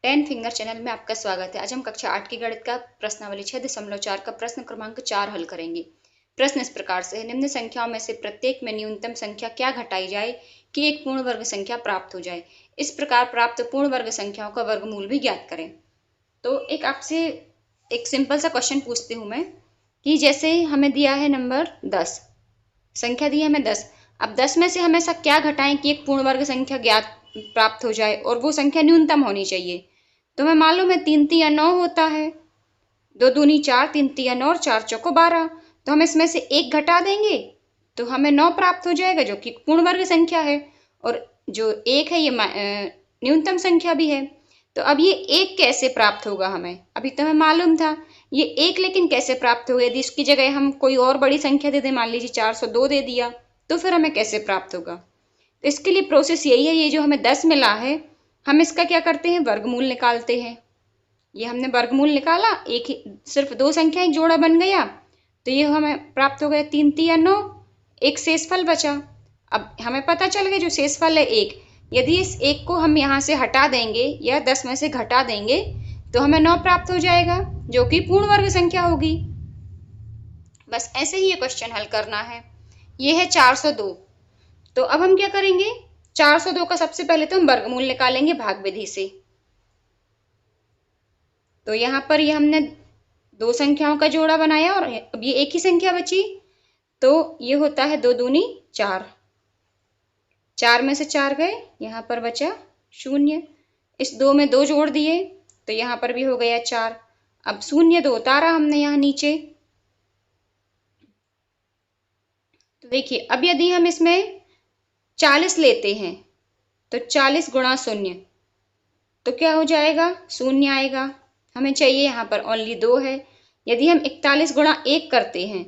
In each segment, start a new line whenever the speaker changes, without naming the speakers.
10 finger channel में आपका स्वागत है। आज हम कक्षा 8 की गणित का प्रश्नावली 6.4 का प्रश्न क्रमांक 4 हल करेंगे। प्रश्न इस प्रकार से है, निम्न संख्याओं में से प्रत्येक में न्यूनतम संख्या क्या घटाई जाए कि एक पूर्ण वर्ग संख्या प्राप्त हो जाए। इस प्रकार प्राप्त पूर्ण वर्ग संख्याओं का वर्गमूल भी ज्ञात करें। तो एक आपसे एक सिंपल सा क्वेश्चन पूछती हूँ मैं कि जैसे हमें दिया है नंबर 10, संख्या दी है हमें 10। अब 10 में से हम ऐसा क्या घटाएं कि एक पूर्ण वर्ग संख्या ज्ञात प्राप्त हो जाए और वो संख्या न्यूनतम होनी चाहिए। तो हमें मालूम है 3 तिया 9 होता है, 2 दूनी 4, 3 तिया 9 और 4 चौको 12। तो हम इसमें से एक घटा देंगे तो हमें 9 प्राप्त हो जाएगा, जो कि पूर्ण वर्ग संख्या है। और जो एक है ये न्यूनतम संख्या भी है। तो अब ये एक कैसे प्राप्त होगा हमें, अभी तो हमें मालूम था ये एक, लेकिन कैसे प्राप्त होगा। यदि इसकी जगह हम कोई और बड़ी संख्या दे दें, मान लीजिए 402 दे दिया, तो फिर हमें कैसे प्राप्त होगा। तो इसके लिए प्रोसेस यही है, ये जो हमें 10 मिला है हम इसका क्या करते हैं, वर्गमूल निकालते हैं। ये हमने वर्गमूल निकाला, एक ही सिर्फ दो संख्या एक जोड़ा बन गया, तो ये हमें प्राप्त हो गया 3 तिया 9, एक शेषफल बचा। अब हमें पता चल गया जो शेषफल है एक, यदि इस एक को हम यहाँ से हटा देंगे या 10 में से घटा देंगे तो हमें 9 प्राप्त हो जाएगा, जो कि पूर्ण वर्ग संख्या होगी। बस ऐसे ही ये क्वेश्चन हल करना है। ये है 402। तो अब हम क्या करेंगे, 402 का सबसे पहले तो हम वर्गमूल निकालेंगे भाग विधि से। तो यहाँ पर ये हमने दो संख्याओं का जोड़ा बनाया और अब ये एक ही संख्या बची, तो ये होता है 2 दूनी 4, 4 में से 4 गए, यहाँ पर बचा 0। इस 2 में 2 जोड़ दिए तो यहाँ पर भी हो गया 4। अब 0 2 उतारा हमने यहाँ नीचे। तो देखिए अब यदि हम इसमें 40 लेते हैं तो 40 गुणा 0 तो क्या हो जाएगा, 0 आएगा। हमें चाहिए यहाँ पर ओनली 2 है। यदि हम 41 गुणा 1 करते हैं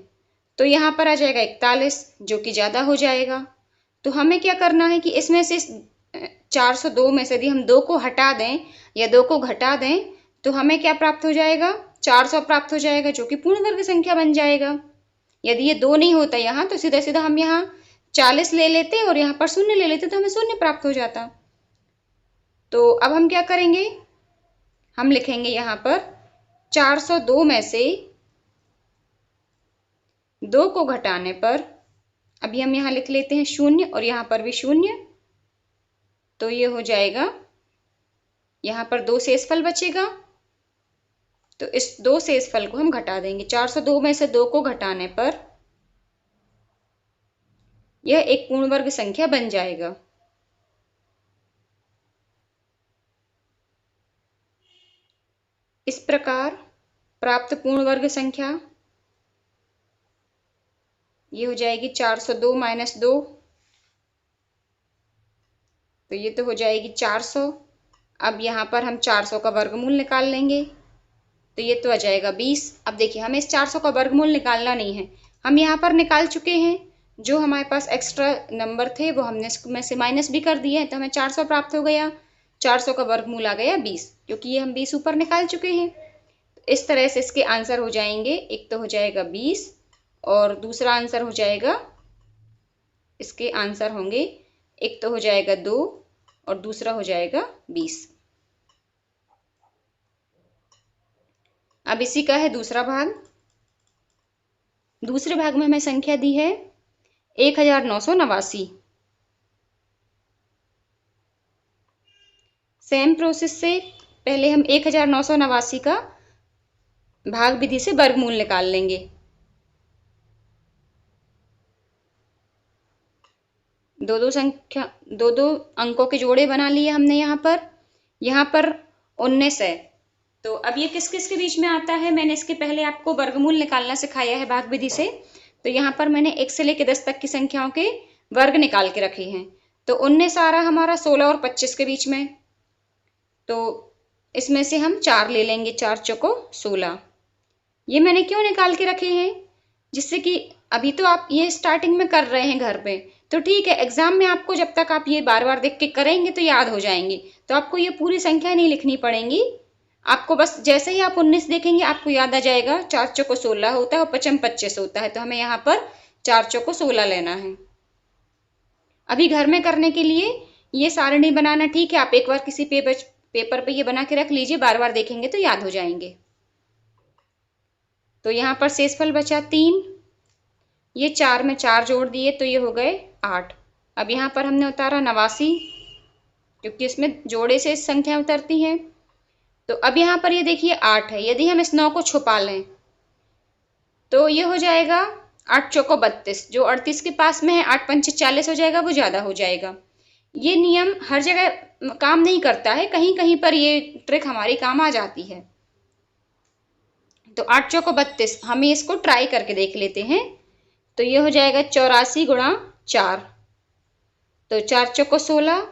तो यहाँ पर आ जाएगा 41, जो कि ज़्यादा हो जाएगा। तो हमें क्या करना है कि इसमें से 402 में से यदि हम 2 को हटा दें या 2 को घटा दें तो हमें क्या प्राप्त हो जाएगा, 400 प्राप्त हो जाएगा, जो कि पूर्ण वर्ग संख्या बन जाएगा। यदि ये 2 नहीं होता यहाँ तो सीधा सीधा हम यहाँ 40 ले लेते और यहाँ पर 0 ले लेते तो हमें 0 प्राप्त हो जाता। तो अब हम क्या करेंगे, हम लिखेंगे यहाँ पर 402 में से 2 को घटाने पर, अभी हम यहाँ लिख लेते हैं 0 और यहाँ पर भी 0, तो ये हो जाएगा, यहाँ पर 2 शेषफल बचेगा। तो इस 2 शेषफल को हम घटा देंगे। 402 में से 2 को घटाने पर यह एक पूर्ण वर्ग संख्या बन जाएगा। इस प्रकार प्राप्त पूर्ण वर्ग संख्या ये हो जाएगी 402 माइनस 2, तो ये तो हो जाएगी 400। अब यहाँ पर हम 400 का वर्गमूल निकाल लेंगे तो ये तो आ जाएगा 20। अब देखिए हमें इस 400 का वर्गमूल निकालना नहीं है, हम यहाँ पर निकाल चुके हैं। जो हमारे पास एक्स्ट्रा नंबर थे वो हमने इसमें से माइनस भी कर दिए हैं, तो हमें 400 प्राप्त हो गया। 400 का वर्गमूल आ गया 20, क्योंकि ये हम 20 ऊपर निकाल चुके हैं। इस तरह से इसके आंसर हो जाएंगे, एक तो हो जाएगा 20 और दूसरा आंसर हो जाएगा, इसके आंसर होंगे, एक तो हो जाएगा 2 और दूसरा हो जाएगा 20। अब इसी का है दूसरा भाग। दूसरे भाग में हमें संख्या दी है 1989। सेम प्रोसेस से पहले हम 1989 का भाग विधि से वर्गमूल निकाल लेंगे। दो दो अंकों के जोड़े बना लिए हमने। यहाँ पर 19 है, तो अब ये किस किस के बीच में आता है, मैंने इसके पहले आपको वर्गमूल निकालना सिखाया है भाग विधि से। तो यहाँ पर मैंने 1 से लेकर 10 तक की संख्याओं के वर्ग निकाल के रखे हैं। तो 19 आ रहा हमारा 16 और 25 के बीच में, तो इसमें से हम 4 ले लेंगे, 4 चौको 16। ये मैंने क्यों निकाल के रखे हैं, जिससे कि अभी तो आप ये स्टार्टिंग में कर रहे हैं घर पे, तो ठीक है, एग्जाम में आपको जब तक आप ये बार बार देख के करेंगे तो याद हो जाएंगी, तो आपको ये पूरी संख्या नहीं लिखनी पड़ेंगी। आपको बस जैसे ही आप 19 देखेंगे आपको याद आ जाएगा 4 चौको 16 होता है और 5 25 होता है, तो हमें यहाँ पर 4 चौको 16 लेना है। अभी घर में करने के लिए ये सारणी बनाना ठीक है, आप एक बार किसी पेपर पे ये बना के रख लीजिए, बार बार देखेंगे तो याद हो जाएंगे। तो यहाँ पर शेषफल बचा 3, ये 4 में 4 जोड़ दिए तो ये हो गए 8। अब यहाँ पर हमने उतारा 89, क्योंकि इसमें जोड़े से संख्या उतरती है। तो अब यहाँ पर ये देखिए 8 है, यदि हम इस 9 को छुपा लें तो ये हो जाएगा 8 चौको 32, जो 38 के पास में है 8 पंचे 40 हो जाएगा, वो ज़्यादा हो जाएगा। ये नियम हर जगह काम नहीं करता है, कहीं कहीं पर ये ट्रिक हमारी काम आ जाती है। तो 8 चौको 32, हमें इसको ट्राई करके देख लेते हैं। तो ये हो जाएगा 84 गुणा 4, तो 4 चौको 16,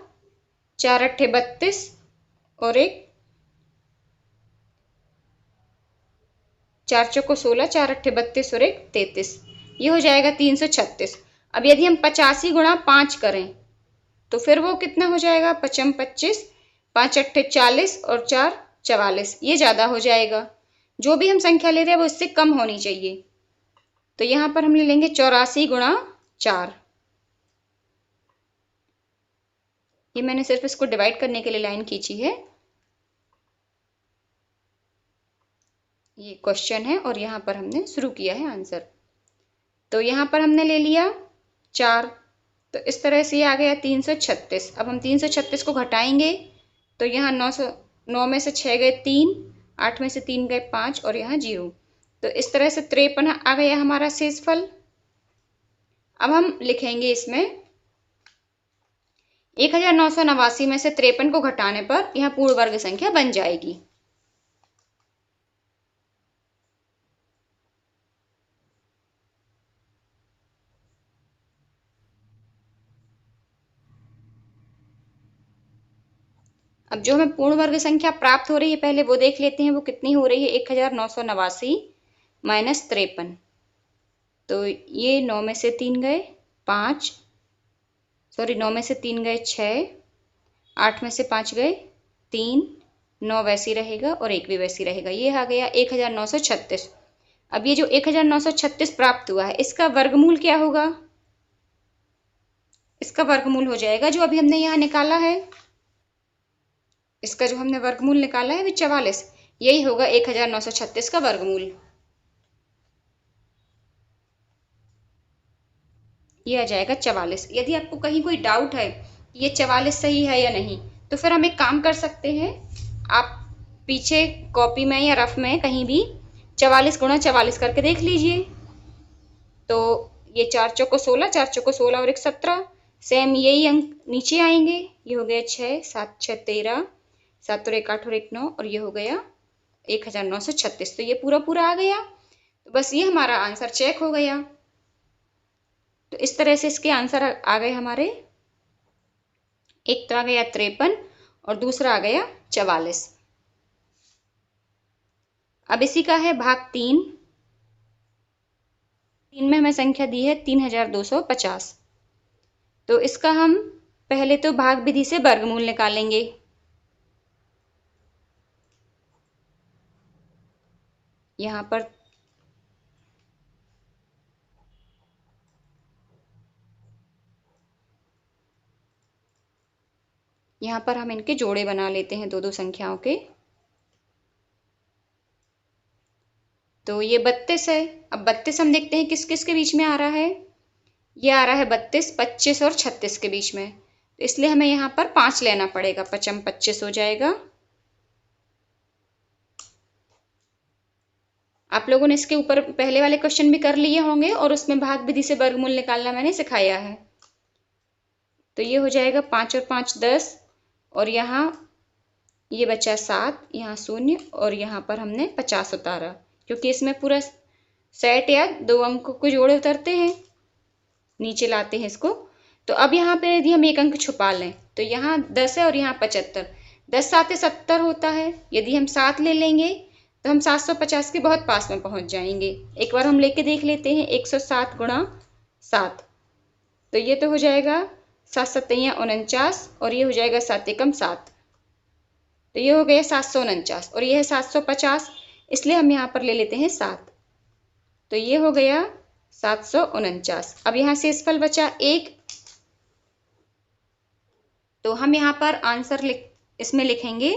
4 अट्ठे 32 और 4 चौको 16, 4 अट्ठे 32 और 1 33, ये हो जाएगा 336। अब यदि हम 85 गुणा 5 करें तो फिर वो कितना हो जाएगा, 5 25, 5 अट्ठे 40 और 4 44, ये ज़्यादा हो जाएगा। जो भी हम संख्या ले रहे हैं वो इससे कम होनी चाहिए। तो यहाँ पर हम ले लेंगे 84 गुणा 4, ये मैंने सिर्फ इसको डिवाइड करने के लिए लाइन खींची है। ये क्वेश्चन है और यहाँ पर हमने शुरू किया है आंसर। तो यहाँ पर हमने ले लिया 4, तो इस तरह से ये आ गया 336। अब हम 336 को घटाएंगे तो यहाँ 9 में से 6 गए 3, 8 में से 3 गए 5 और यहाँ 0, तो इस तरह से 53 आ गया हमारा शेषफल। अब हम लिखेंगे इसमें 1989 में से 53 को घटाने पर यहाँ पूर्ण वर्ग संख्या बन जाएगी। अब जो हमें पूर्ण वर्ग संख्या प्राप्त हो रही है पहले वो देख लेते हैं, वो कितनी हो रही है, 1989 माइनस 53। तो ये 9 में से 3 गए 5, सॉरी 9 में से 3 गए 6, 8 में से 5 गए 3, 9 वैसी रहेगा और 1 भी वैसी रहेगा, ये आ गया 1936। अब ये जो 1936 प्राप्त हुआ है इसका वर्गमूल क्या होगा, इसका वर्गमूल हो जाएगा जो अभी हमने यहाँ निकाला है, इसका जो हमने वर्गमूल निकाला है वो 44, यही होगा 1936 का वर्गमूल, ये आ जाएगा 44। यदि आपको कहीं कोई डाउट है कि ये 44 सही है या नहीं तो फिर हम एक काम कर सकते हैं, आप पीछे कॉपी में या रफ में कहीं भी 44 गुणा 44 करके देख लीजिए। तो ये 4 चौको 16, 4 चौको 16 और 1 17, सेम यही अंक नीचे आएंगे, ये हो गया 6, 7 6 13, 7 और 1 8 और 1 9 और ये हो गया 1936। तो ये पूरा पूरा आ गया, तो बस ये हमारा आंसर चेक हो गया। तो इस तरह से इसके आंसर आ गए हमारे, एक तो आ गया 53 और दूसरा आ गया 44। अब इसी का है भाग 3 में हमें संख्या दी है 3250। तो इसका हम पहले तो भाग विधि से वर्गमूल निकालेंगे। यहाँ पर हम इनके जोड़े बना लेते हैं, दो दो संख्याओं के। तो ये 32 है। अब 32 हम देखते हैं किस किस के बीच में आ रहा है, ये आ रहा है 32, 25 और 36 के बीच में, तो इसलिए हमें यहाँ पर 5 लेना पड़ेगा, 5 25 हो जाएगा। आप लोगों ने इसके ऊपर पहले वाले क्वेश्चन भी कर लिए होंगे और उसमें भाग विधि से वर्गमूल निकालना मैंने सिखाया है। तो ये हो जाएगा 5 और 5 10 और यहाँ ये बचा 7, यहाँ 0 और यहाँ पर हमने 50 उतारा, क्योंकि इसमें पूरा सेट या 2 अंकों को जोड़े उतरते हैं, नीचे लाते हैं इसको। तो अब यहाँ पे यदि हम एक अंक छुपा लें तो यहाँ 10 है और यहाँ 75, 10 7 70 होता है, यदि हम 7 ले लेंगे तो हम 750 के बहुत पास में पहुँच जाएंगे। एक बार हम लेके देख लेते हैं, 107 गुणा 7, तो ये तो हो जाएगा 7 7 49 और ये हो जाएगा 7 एकम 7, तो ये हो गया 749 और ये है 750, इसलिए हम यहाँ पर ले लेते हैं 7, तो ये हो गया 749। अब यहाँ शेषफल बचा 1, तो हम यहाँ पर आंसर इसमें लिखेंगे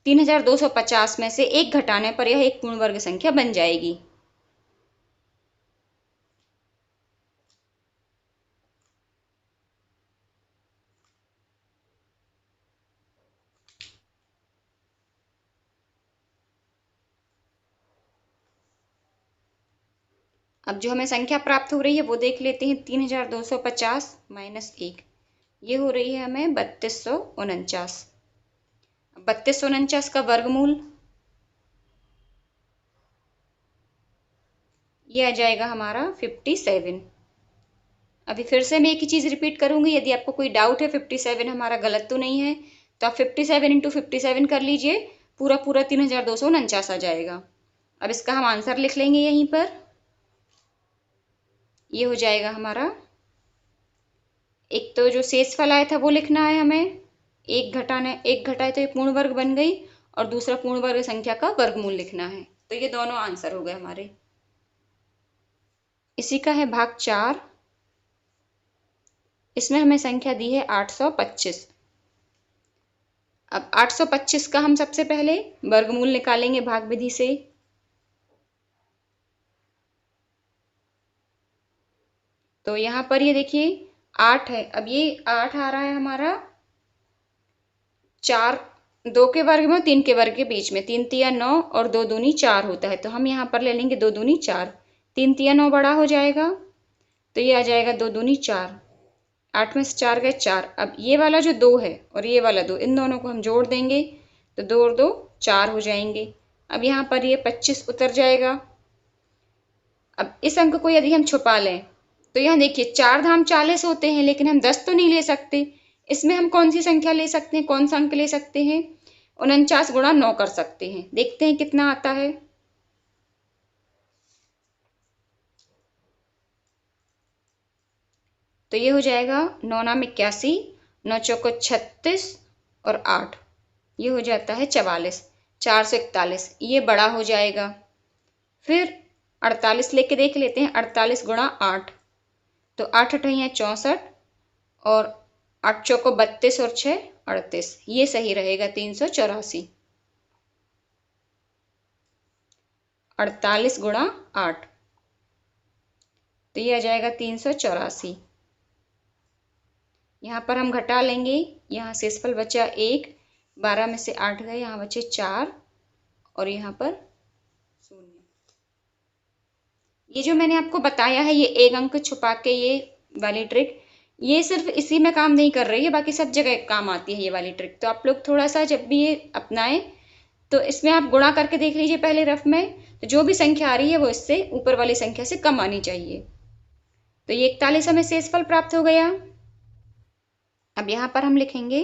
3250 में से 1 घटाने पर यह एक पूर्ण वर्ग संख्या बन जाएगी। अब जो हमें संख्या प्राप्त हो रही है वो देख लेते हैं। 3250 माइनस 1, ये हो रही है हमें 3249। 3249 का वर्गमूल ये आ जाएगा हमारा 57। अभी फिर से मैं एक ही चीज़ रिपीट करूंगी, यदि आपको कोई डाउट है 57 हमारा गलत तो नहीं है, तो आप 57 इंटू 57 कर लीजिए, पूरा पूरा 3249 आ जाएगा। अब इसका हम आंसर लिख लेंगे यहीं पर। ये हो जाएगा हमारा, एक तो जो शेषफल आया था वो लिखना है हमें, एक घटाए तो ये पूर्ण वर्ग बन गई, और दूसरा पूर्ण वर्ग संख्या का वर्गमूल लिखना है। तो ये दोनों आंसर हो गए हमारे। इसी का है भाग 4। इसमें हमें संख्या दी है 825। अब 825 का हम सबसे पहले वर्गमूल निकालेंगे भाग विधि से। तो यहाँ पर ये देखिए 8 है, अब ये 8 आ रहा है हमारा 4, 2 के वर्ग में और 3 के वर्ग के बीच में, 3 तिया 9 और 2 दूनी 4 होता है, तो हम यहाँ पर ले लेंगे 2 दूनी 4, 3 तिया 9 बड़ा हो जाएगा, तो ये आ जाएगा 2 दूनी 4, 8 में से 4 गए 4। अब ये वाला जो 2 है और ये वाला 2, इन दोनों को हम जोड़ देंगे तो 2 और 2 4 हो जाएंगे। अब यहाँ पर ये 25 उतर जाएगा। अब इस अंक को यदि हम छुपा लें तो यहाँ देखिए 4 धाम 40 होते हैं, लेकिन हम 10 तो नहीं ले सकते। इसमें हम कौन सी संख्या ले सकते हैं, कौन सा अंक ले सकते हैं, 49 गुणा 9 कर सकते हैं। देखते हैं कितना आता है। तो ये हो जाएगा 9 नाम 81, 9 चौको 36 और 8, ये हो जाता है 44, 441, ये बड़ा हो जाएगा। फिर 48 लेके देख लेते हैं, 48 गुणा 8, तो 8 अठैया 64 और 8 चौको 32 और 6 38, ये सही रहेगा 384। 48 गुणा 8, तो ये आ जाएगा 384। यहाँ पर हम घटा लेंगे, यहाँ शेषफल बचा 1, 12 में से 8 गए, यहाँ बचे 4 और यहाँ पर 0। ये जो मैंने आपको बताया है, ये एक अंक छुपा के ये वाली ट्रिक, ये सिर्फ इसी में काम नहीं कर रही है, बाकी सब जगह काम आती है ये वाली ट्रिक। तो आप लोग थोड़ा सा जब भी ये अपनाएं तो इसमें आप गुणा करके देख लीजिए पहले रफ में, तो जो भी संख्या आ रही है वो इससे ऊपर वाली संख्या से कम आनी चाहिए। तो ये 41 हमें शेषफल प्राप्त हो गया। अब यहाँ पर हम लिखेंगे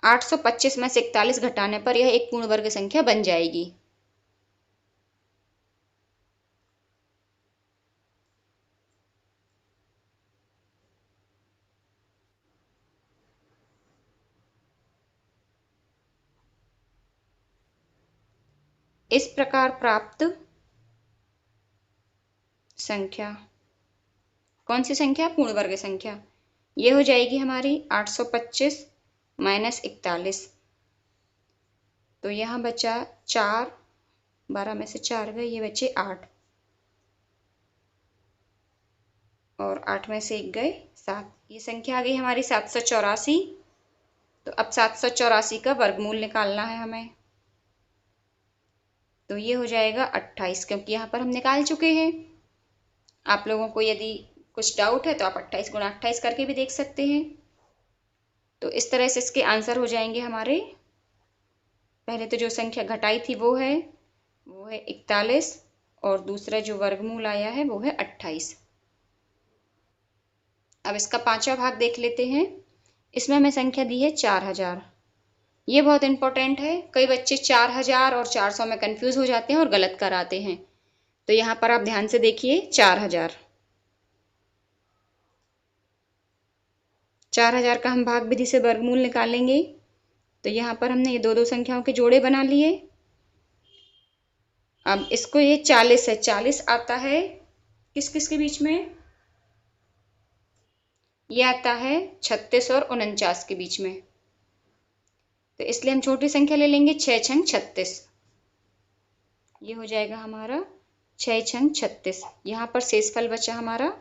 825 में से 41 घटाने पर यह एक पूर्ण वर्ग संख्या बन जाएगी। इस प्रकार प्राप्त संख्या, कौन सी संख्या, पूर्ण वर्ग संख्या, ये हो जाएगी हमारी 825 माइनस 41। तो यहाँ बचा 4, 12 में से 4 गए, ये बचे 8 और 8 में से 1 गए 7, ये संख्या आ गई हमारी 784। तो अब 784 का वर्गमूल निकालना है हमें। तो ये हो जाएगा 28, क्योंकि यहाँ पर हम निकाल चुके हैं। आप लोगों को यदि कुछ डाउट है तो आप 28 गुणा 28 करके भी देख सकते हैं। तो इस तरह से इसके आंसर हो जाएंगे हमारे। पहले तो जो संख्या घटाई थी वो है 41 और दूसरा जो वर्गमूल आया है वो है 28। अब इसका पांचवा भाग देख लेते हैं। इसमें हमें संख्या दी है 4000। ये बहुत इंपॉर्टेंट है, कई बच्चे 4000 और 400 में कंफ्यूज हो जाते हैं और गलत कराते हैं। तो यहाँ पर आप ध्यान से देखिए 4000, 4000 का हम भाग विधि से वर्गमूल निकालेंगे। तो यहाँ पर हमने ये दो दो संख्याओं के जोड़े बना लिए। अब इसको, ये 40 है, 40 आता है किस किस के बीच में, ये आता है 36 और 49 के बीच में। तो इसलिए हम छोटी संख्या ले लेंगे 6 छंग 36। ये हो जाएगा हमारा 6 छंग 36। यहाँ पर शेषफल बचा हमारा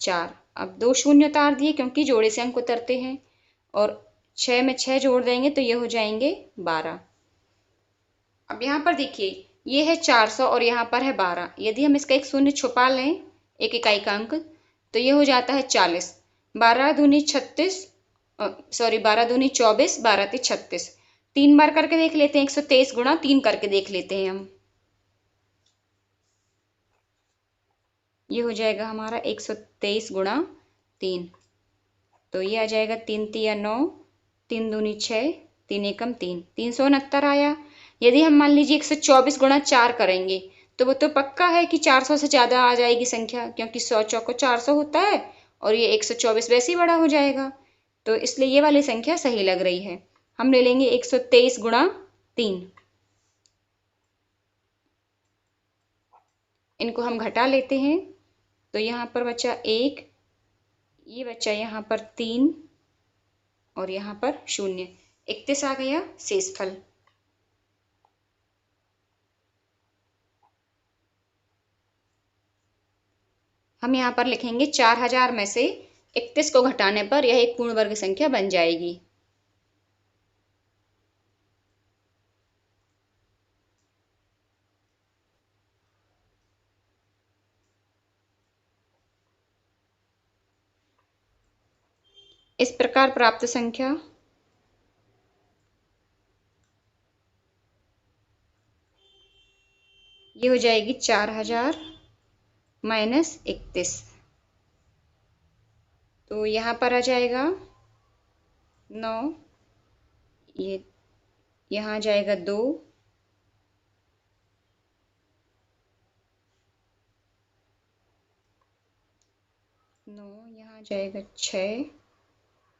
4। अब 2 शून्य उतार दिए क्योंकि जोड़े से अंक उतरते हैं, और 6 में 6 जोड़ देंगे तो ये हो जाएंगे 12। अब यहाँ पर देखिए ये है 400 और यहाँ पर है 12। यदि हम इसका एक शून्य छुपा लें, एक इकाई का अंक, तो ये हो जाता है 40। 12 दूनी 36, सॉरी 12 दूनी 24, 12 ती 36। 3 बार करके देख लेते हैं, 123 गुणा 3 करके देख लेते हैं हम। ये हो जाएगा हमारा 123 गुणा 3, तो ये आ जाएगा 3 तिया 9, 3 दूनी 6, 3 एकम 3, 369 आया। यदि हम मान लीजिए 124 गुणा 4 करेंगे तो वो तो पक्का है कि 400 से ज़्यादा आ जाएगी संख्या, क्योंकि 100 चौको 400 होता है और ये 124 वैसे ही बड़ा हो जाएगा। तो इसलिए ये वाली संख्या सही लग रही है। हम ले लेंगे 123 गुणा 3। इनको हम घटा लेते हैं, तो यहाँ पर बचा 1, ये बचा यहाँ पर 3 और यहाँ पर 0। 31 आ गया शेषफल। हम यहाँ पर लिखेंगे 4000 में से 31 को घटाने पर यह एक पूर्ण वर्ग संख्या बन जाएगी। इस प्रकार प्राप्त संख्या ये हो जाएगी 4000 माइनस 31। तो यहाँ पर आ जाएगा 9, ये यहाँ आ जाएगा 2, 9 यहाँ आ जाएगा 6,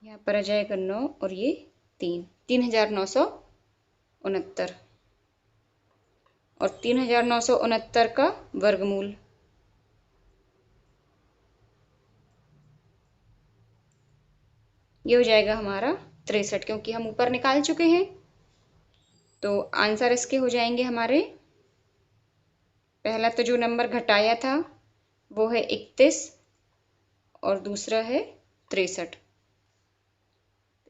यहाँ पर आ जाएगा 9 और ये 3, 3969 और 3969 का वर्गमूल। ये हो जाएगा हमारा 63, क्योंकि हम ऊपर निकाल चुके हैं। तो आंसर इसके हो जाएंगे हमारे, पहला तो जो नंबर घटाया था वो है 31 और दूसरा है 63।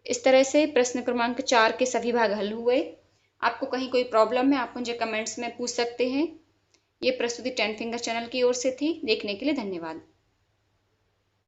इस तरह से प्रश्न क्रमांक 4 के सभी भाग हल हुए। आपको कहीं कोई प्रॉब्लम है आप मुझे कमेंट्स में पूछ सकते हैं। ये प्रस्तुति 10 फिंगर चैनल की ओर से थी। देखने के लिए धन्यवाद।